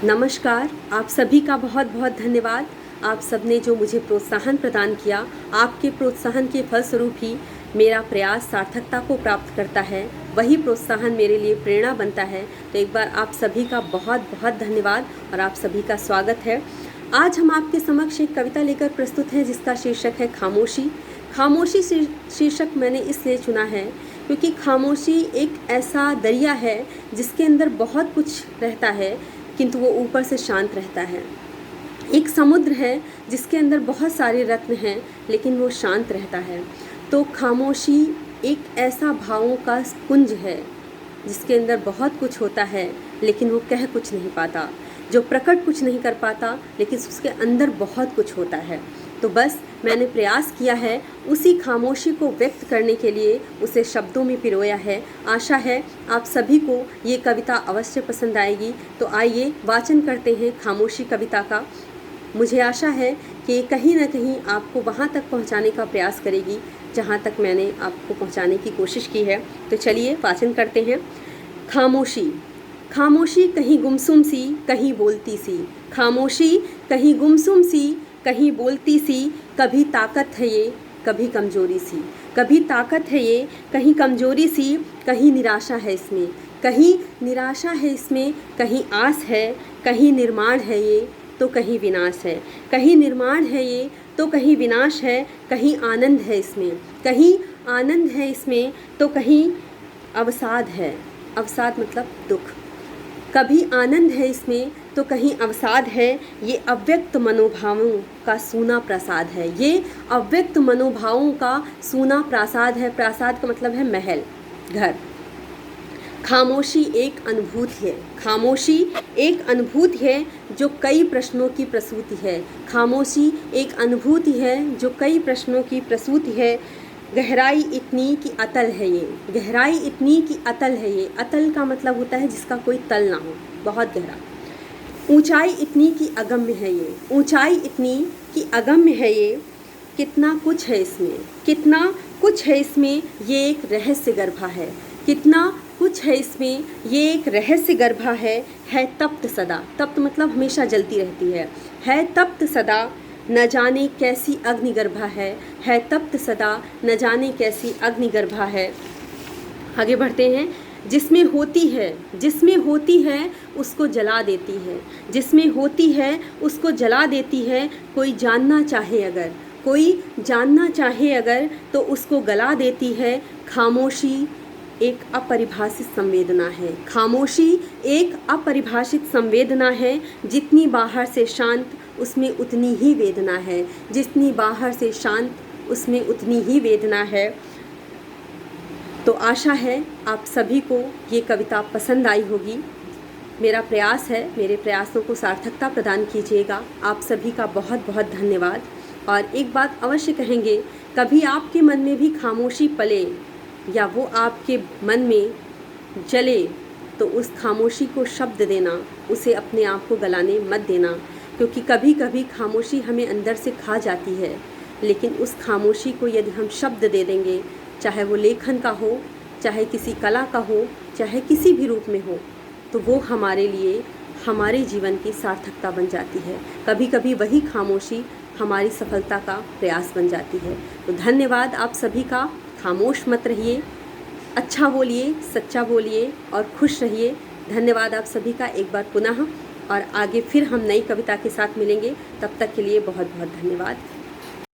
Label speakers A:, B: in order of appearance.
A: नमस्कार। आप सभी का बहुत बहुत धन्यवाद। आप सबने जो मुझे प्रोत्साहन प्रदान किया, आपके प्रोत्साहन के फलस्वरूप ही मेरा प्रयास सार्थकता को प्राप्त करता है। वही प्रोत्साहन मेरे लिए प्रेरणा बनता है। तो एक बार आप सभी का बहुत बहुत धन्यवाद और आप सभी का स्वागत है। आज हम आपके समक्ष एक कविता लेकर प्रस्तुत हैं जिसका शीर्षक है खामोशी। खामोशी शीर्षक मैंने इसलिए चुना है क्योंकि खामोशी एक ऐसा दरिया है जिसके अंदर बहुत कुछ रहता है किंतु वो ऊपर से शांत रहता है। एक समुद्र है जिसके अंदर बहुत सारे रत्न हैं लेकिन वो शांत रहता है। तो खामोशी एक ऐसा भावों का कुंज है जिसके अंदर बहुत कुछ होता है लेकिन वो कह कुछ नहीं पाता, जो प्रकट कुछ नहीं कर पाता लेकिन उसके अंदर बहुत कुछ होता है। तो बस मैंने प्रयास किया है उसी खामोशी को व्यक्त करने के लिए, उसे शब्दों में पिरोया है। आशा है आप सभी को ये कविता अवश्य पसंद आएगी। तो आइए वाचन करते हैं खामोशी कविता का। मुझे आशा है कि कहीं ना कहीं आपको वहाँ तक पहुँचाने का प्रयास करेगी जहाँ तक मैंने आपको पहुँचाने की कोशिश की है। तो चलिए वाचन करते हैं। खामोशी। खामोशी कहीं गुमसुम सी, कहीं बोलती सी। खामोशी कहीं गुमसुम सी, कहीं बोलती सी। कभी ताकत है ये, कभी कमजोरी सी। कभी ताकत है ये, कहीं कमजोरी सी। कहीं निराशा है इसमें, कहीं निराशा है इसमें। कहीं आस है, कहीं निर्माण है ये तो कहीं विनाश है। कहीं निर्माण है ये तो कहीं विनाश है। कहीं आनंद है इसमें, कहीं आनंद है इसमें तो कहीं अवसाद है। अवसाद मतलब दुख। कभी आनंद है इसमें तो कहीं अवसाद है। ये अव्यक्त मनोभावों का सूना प्रसाद है। ये अव्यक्त मनोभावों का सूना प्रसाद है। प्रसाद का मतलब है महल, घर। खामोशी एक अनुभूति है। खामोशी एक अनुभूति है जो कई प्रश्नों की प्रसूति है। खामोशी एक अनुभूति है जो कई प्रश्नों की प्रसूति है। गहराई इतनी कि अतल है ये। गहराई इतनी कि अतल है ये। अतल का मतलब होता है जिसका कोई तल ना हो, बहुत गहरा। ऊंचाई इतनी कि अगम्य है ये। ऊंचाई इतनी कि अगम्य है ये। कितना कुछ है इसमें, कितना कुछ है इसमें, ये एक रहस्य गर्भा है। कितना कुछ है इसमें, ये एक रहस्य गर्भा है तप्त सदा। तप्त मतलब हमेशा जलती रहती है तप्त सदा। न जाने कैसी अग्निगर्भा है तप्त सदा। न जाने कैसी अग्निगर्भा है। आगे बढ़ते हैं। जिसमें होती है उसको जला देती है। जिसमें होती है उसको जला देती है। कोई जानना चाहे अगर तो उसको गला देती है। खामोशी एक अपरिभाषित संवेदना है। खामोशी एक अपरिभाषित संवेदना है। जितनी बाहर से शांत उसमें उतनी ही वेदना है। जितनी बाहर से शांत उसमें उतनी ही वेदना है। तो आशा है आप सभी को ये कविता पसंद आई होगी। मेरा प्रयास है, मेरे प्रयासों को सार्थकता प्रदान कीजिएगा। आप सभी का बहुत बहुत धन्यवाद। और एक बात अवश्य कहेंगे, कभी आपके मन में भी खामोशी पले या वो आपके मन में जले तो उस खामोशी को शब्द देना, उसे अपने आप को गलाने मत देना। क्योंकि कभी कभी खामोशी हमें अंदर से खा जाती है, लेकिन उस खामोशी को यदि हम शब्द दे देंगे, चाहे वो लेखन का हो, चाहे किसी कला का हो, चाहे किसी भी रूप में हो, तो वो हमारे लिए हमारे जीवन की सार्थकता बन जाती है। कभी कभी वही खामोशी हमारी सफलता का प्रयास बन जाती है। तो धन्यवाद आप सभी का। खामोश मत रहिए, अच्छा बोलिए, सच्चा बोलिए और खुश रहिए। धन्यवाद आप सभी का एक बार पुनः। और आगे फिर हम नई कविता के साथ मिलेंगे। तब तक के लिए बहुत बहुत धन्यवाद।